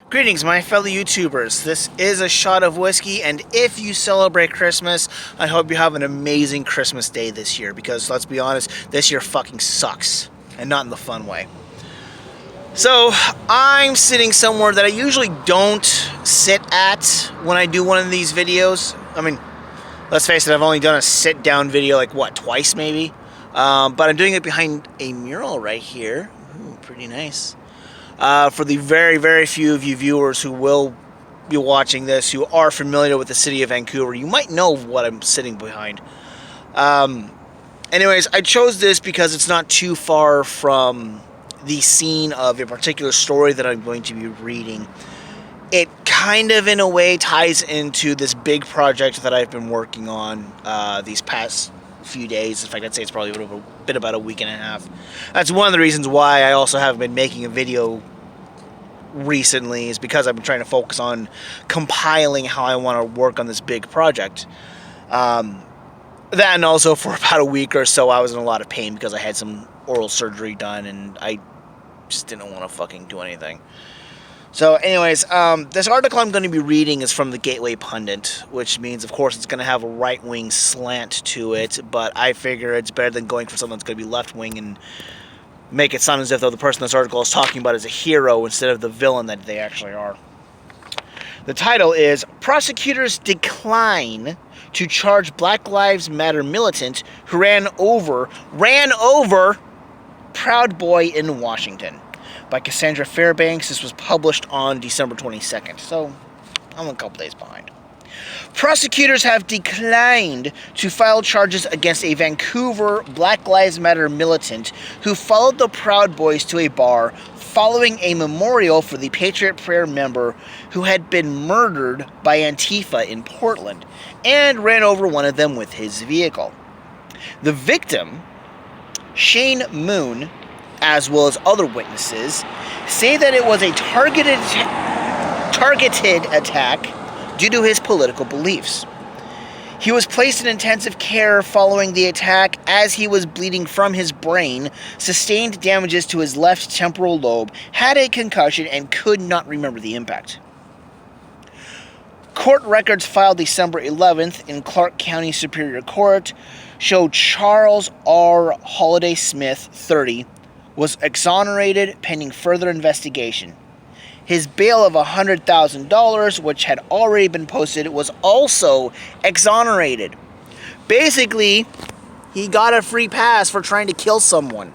Greetings, my fellow YouTubers. This is a shot of whiskey, and if you celebrate Christmas, I hope you have an amazing Christmas day this year, because let's be honest, this year fucking sucks, and not in the fun way. So, I'm sitting somewhere that I usually don't sit at when I do one of these videos. I mean, let's face it, I've only done a sit-down video, like, what, twice maybe? But I'm doing it behind a mural right here. Ooh, pretty nice. For the very, very few of you viewers who will be watching this, who are familiar with the city of Vancouver, you might know what I'm sitting behind. Anyways, I chose this because it's not too far from the scene of a particular story that I'm going to be reading. It kind of, in a way, ties into this big project that I've been working on these past few days. In fact, I'd say it's probably been about a week and a half. That's one of the reasons why I also haven't been making a video recently, is because I've been trying to focus on compiling how I want to work on this big project. That, and also for about a week or so I was in a lot of pain because I had some oral surgery done and I just didn't want to fucking do anything. So anyways, this article I'm going to be reading is from the Gateway Pundit, which means, of course, it's going to have a right-wing slant to it, but I figure it's better than going for something that's going to be left-wing and make it sound as if though the person this article is talking about is a hero instead of the villain that they actually are. The title is, Prosecutors Decline to Charge Black Lives Matter Militant Who Ran Over Proud Boy in Washington, by Cassandra Fairbanks. This was published on December 22nd, so I'm a couple days behind. Prosecutors have declined to file charges against a Vancouver Black Lives Matter militant who followed the Proud Boys to a bar following a memorial for the Patriot Prayer member who had been murdered by Antifa in Portland and ran over one of them with his vehicle. The victim, Shane Moon, as well as other witnesses, say that it was a targeted attack due to his political beliefs. He was placed in intensive care following the attack as he was bleeding from his brain, sustained damages to his left temporal lobe, had a concussion, and could not remember the impact. Court records filed December 11th in Clark County Superior Court show Charles R. Holiday Smith, 30, was exonerated pending further investigation. His bail of $100,000, which had already been posted, was also exonerated. Basically, he got a free pass for trying to kill someone.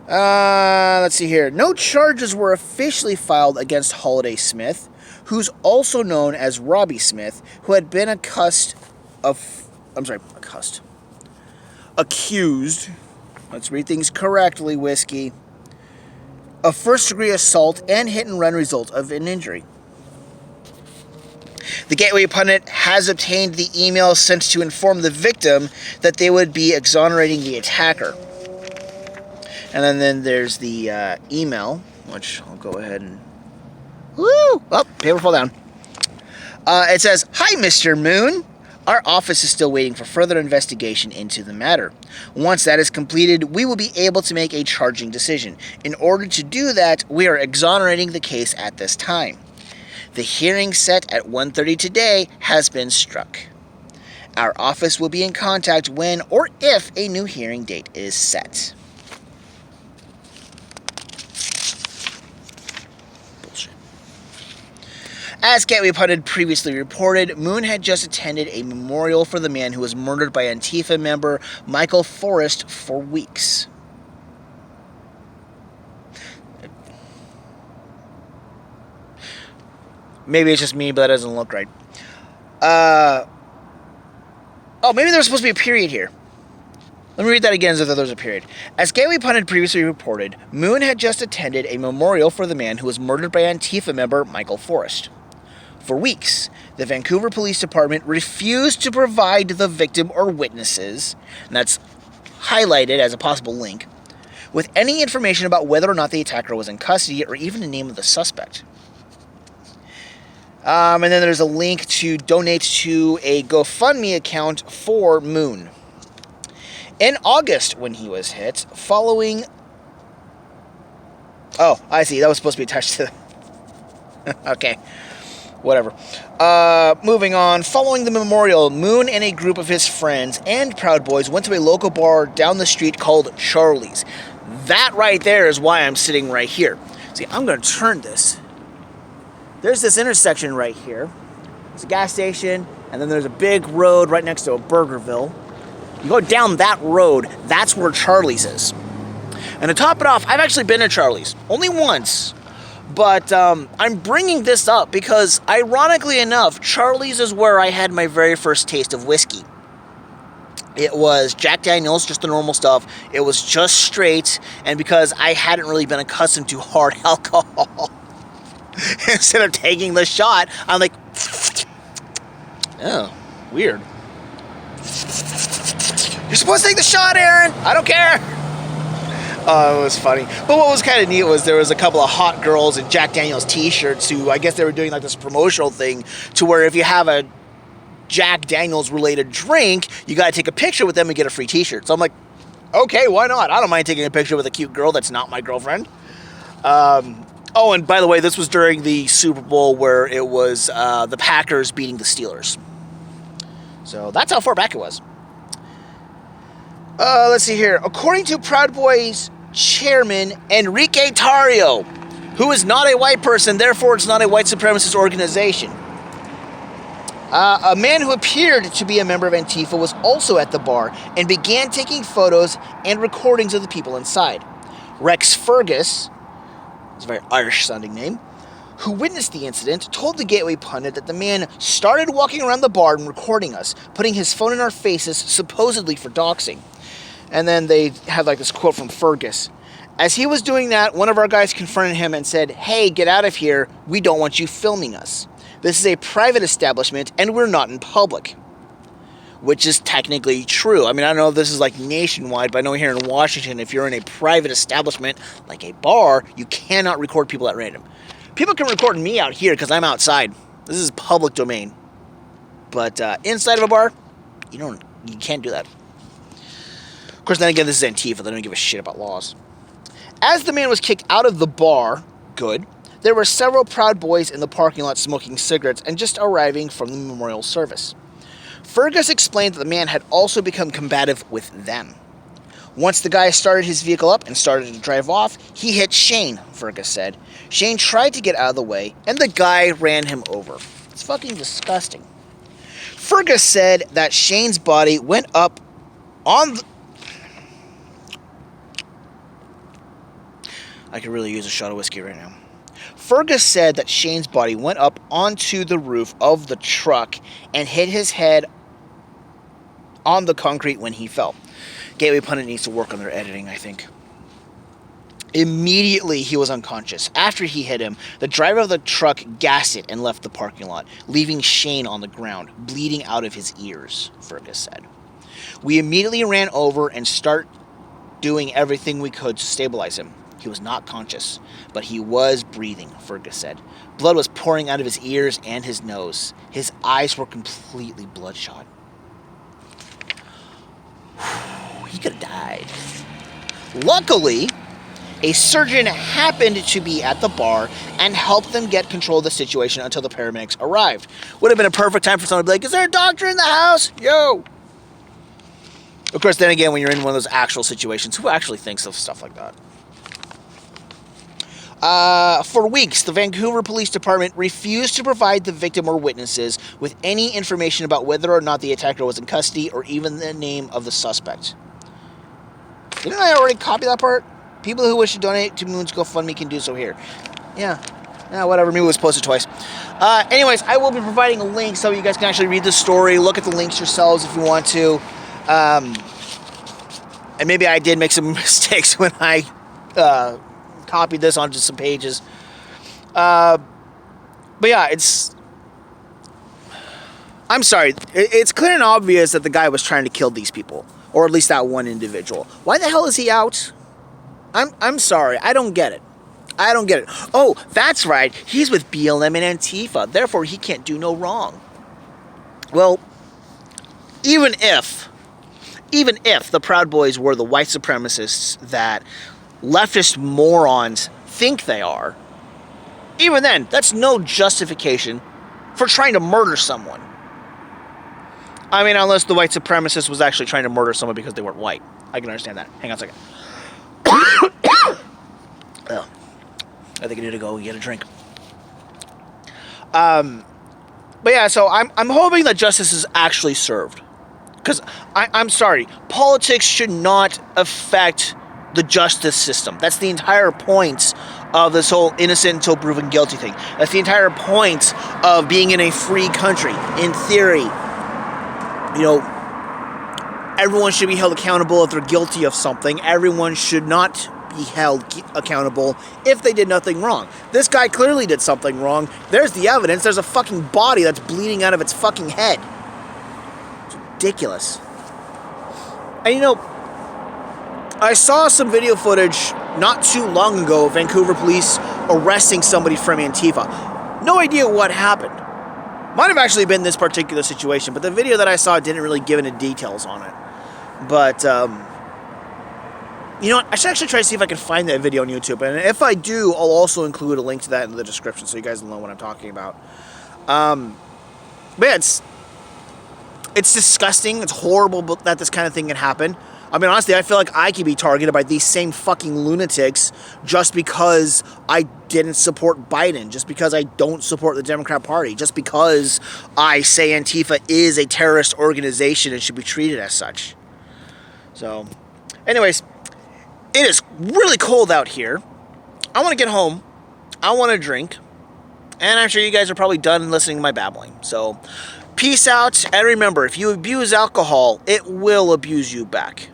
Let's see here. No charges were officially filed against Holiday Smith, who's also known as Robbie Smith, who had been accused. Let's read things correctly, Whiskey. Of first-degree assault and hit-and-run result of an injury. The Gateway Pundit has obtained the email sent to inform the victim that they would be exonerating the attacker. And then there's the email, which I'll go ahead and... Woo! Oh, paper fell down. It says, Hi, Mr. Moon. Our office is still waiting for further investigation into the matter. Once that is completed, we will be able to make a charging decision. In order to do that, we are exonerating the case at this time. The hearing set at 1:30 today has been struck. Our office will be in contact when or if a new hearing date is set. As Gateway Pundit previously reported, Moon had just attended a memorial for the man who was murdered by Antifa member Michael Forrest for weeks. Maybe it's just me, but that doesn't look right. Oh, maybe there's supposed to be a period here. Let me read that again as if there was a period. As Gateway Pundit previously reported, Moon had just attended a memorial for the man who was murdered by Antifa member Michael Forrest. For weeks, the Vancouver Police Department refused to provide the victim or witnesses, and that's highlighted as a possible link, with any information about whether or not the attacker was in custody or even the name of the suspect. And then there's a link to donate to a GoFundMe account for Moon. In August, when he was hit, following Oh, I see. That was supposed to be attached to okay. Whatever. Moving on. Following the memorial, Moon and a group of his friends and Proud Boys went to a local bar down the street called Charlie's. That right there is why I'm sitting right here. See, I'm going to turn this. There's this intersection right here. It's a gas station, and then there's a big road right next to a Burgerville. You go down that road, that's where Charlie's is. And to top it off, I've actually been to Charlie's. Only once. But I'm bringing this up because, ironically enough, Charlie's is where I had my very first taste of whiskey. It was Jack Daniels, just the normal stuff. It was just straight, and because I hadn't really been accustomed to hard alcohol, instead of taking the shot, I'm like, oh, weird. You're supposed to take the shot, Aaron! I don't care! Oh, it was funny. But what was kind of neat was there was a couple of hot girls in Jack Daniels t-shirts who, I guess they were doing like this promotional thing to where if you have a Jack Daniels related drink, you got to take a picture with them and get a free t-shirt. So I'm like, okay, why not? I don't mind taking a picture with a cute girl that's not my girlfriend. Oh, and by the way, this was during the Super Bowl where it was the Packers beating the Steelers. So that's how far back it was. Let's see here. According to Proud Boys chairman Enrique Tarrio, who is not a white person, therefore it's not a white supremacist organization. A man who appeared to be a member of Antifa was also at the bar and began taking photos and recordings of the people inside. Rex Fergus, it's a very Irish-sounding name, who witnessed the incident, told the Gateway Pundit that the man started walking around the bar and recording us, putting his phone in our faces, supposedly for doxing. And then they had like this quote from Fergus. As he was doing that, one of our guys confronted him and said, "Hey, get out of here. We don't want you filming us. This is a private establishment and we're not in public." Which is technically true. I mean, I don't know if this is like nationwide, but I know here in Washington, if you're in a private establishment, like a bar, you cannot record people at random. People can record me out here because I'm outside. This is public domain. But inside of a bar, you can't do that. Of course, then again, this is Antifa. They don't give a shit about laws. As the man was kicked out of the bar, good, there were several Proud Boys in the parking lot smoking cigarettes and just arriving from the memorial service. Fergus explained that the man had also become combative with them. Once the guy started his vehicle up and started to drive off, he hit Shane, Fergus said. Shane tried to get out of the way, and the guy ran him over. It's fucking disgusting. Fergus said that Shane's body went up on the... I could really use a shot of whiskey right now. Fergus said that Shane's body went up onto the roof of the truck and hit his head on the concrete when he fell. Gateway Pundit needs to work on their editing, I think. Immediately, he was unconscious. After he hit him, the driver of the truck gassed it and left the parking lot, leaving Shane on the ground, bleeding out of his ears, Fergus said. We immediately ran over and started doing everything we could to stabilize him. He was not conscious, but he was breathing, Fergus said. Blood was pouring out of his ears and his nose. His eyes were completely bloodshot. He could have died. Luckily, a surgeon happened to be at the bar and helped them get control of the situation until the paramedics arrived. Would have been a perfect time for someone to be like, "Is there a doctor in the house? Yo!" Of course, then again, when you're in one of those actual situations, who actually thinks of stuff like that? For weeks, the Vancouver Police Department refused to provide the victim or witnesses with any information about whether or not the attacker was in custody or even the name of the suspect. Didn't I already copy that part? People who wish to donate to Moon's GoFundMe can do so here. Yeah, whatever. Maybe it was posted twice. Anyways, I will be providing a link so you guys can actually read the story, look at the links yourselves if you want to. And maybe I did make some mistakes when I copied this onto some pages. But yeah, I'm sorry. It's clear and obvious that the guy was trying to kill these people. Or at least that one individual. Why the hell is he out? I'm sorry. I don't get it. Oh, that's right. He's with BLM and Antifa. Therefore, he can't do no wrong. Well, even if the Proud Boys were the white supremacists that leftist morons think they are, even then, that's no justification for trying to murder someone. I mean, unless the white supremacist was actually trying to murder someone because they weren't white. I can understand that. Hang on a second. Oh, I think I need to go get a drink. But yeah, so I'm hoping that justice is actually served. Because I'm sorry, politics should not affect the justice system. That's the entire point of this whole innocent until proven guilty thing. That's the entire point of being in a free country. In theory, you know, everyone should be held accountable if they're guilty of something. Everyone should not be held accountable if they did nothing wrong. This guy clearly did something wrong. There's the evidence. There's a fucking body that's bleeding out of its fucking head. It's ridiculous. And you know, I saw some video footage not too long ago of Vancouver police arresting somebody from Antifa. No idea what happened. Might have actually been this particular situation, but the video that I saw didn't really give any details on it. But, you know what? I should actually try to see if I can find that video on YouTube. And if I do, I'll also include a link to that in the description so you guys will know what I'm talking about. But yeah, it's disgusting. It's horrible that this kind of thing can happen. I mean, honestly, I feel like I could be targeted by these same fucking lunatics just because I didn't support Biden, just because I don't support the Democrat Party, just because I say Antifa is a terrorist organization and should be treated as such. So, anyways, it is really cold out here. I want to get home. I want to drink. And I'm sure you guys are probably done listening to my babbling. So, peace out. And remember, if you abuse alcohol, it will abuse you back.